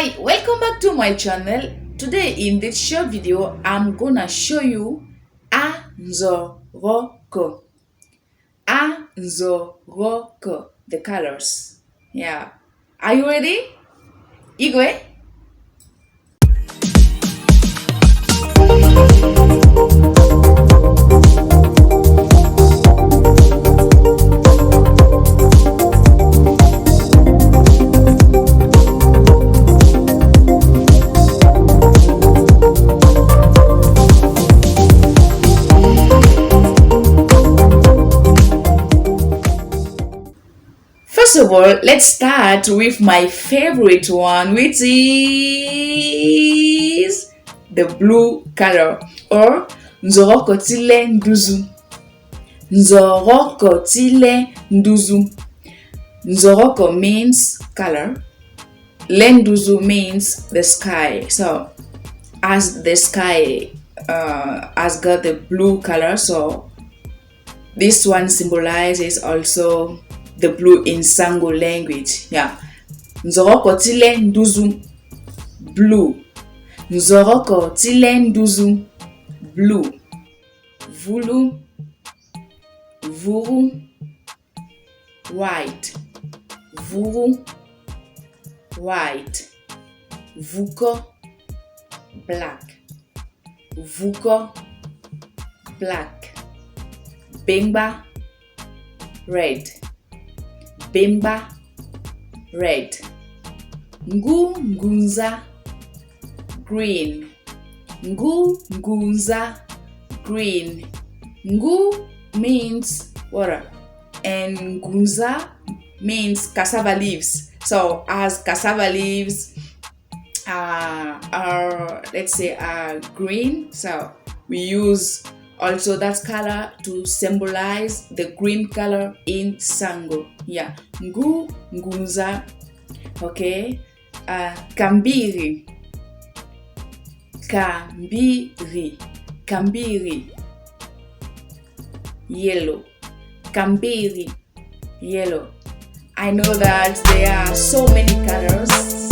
Hi, welcome back to my channel. Today in this short video, I'm gonna show you Ânzorôko. Ânzorôko, the colors. Yeah. Are you ready? Igwe? First of all, let's start with my favorite one, which is the blue color, or Ânzorôko tile nduzu. Ânzorôko tile nduzu. Ânzorôko means color. Lenduzu means the sky. So, as the sky has got the blue color, so this one symbolizes also the blue in Sängö language. Yeah. Ânzorôko tile nduzu, blue. Ânzorôko tile nduzu, blue. Vulu, vuru, white. Vuru, white. Vuko, black. Vuko, black. Bemba, red. Bemba, red. Ngunza, green. Ngunza, green. Ngu means water, and ngunza means cassava leaves. So as cassava leaves are, let's say, are green, so we use also that color to symbolize the green color in Sängö. Yeah. Ngunza. Okay. Kambiri. Kambiri. Kambiri. Yellow. Kambiri. Yellow. I know that there are so many colors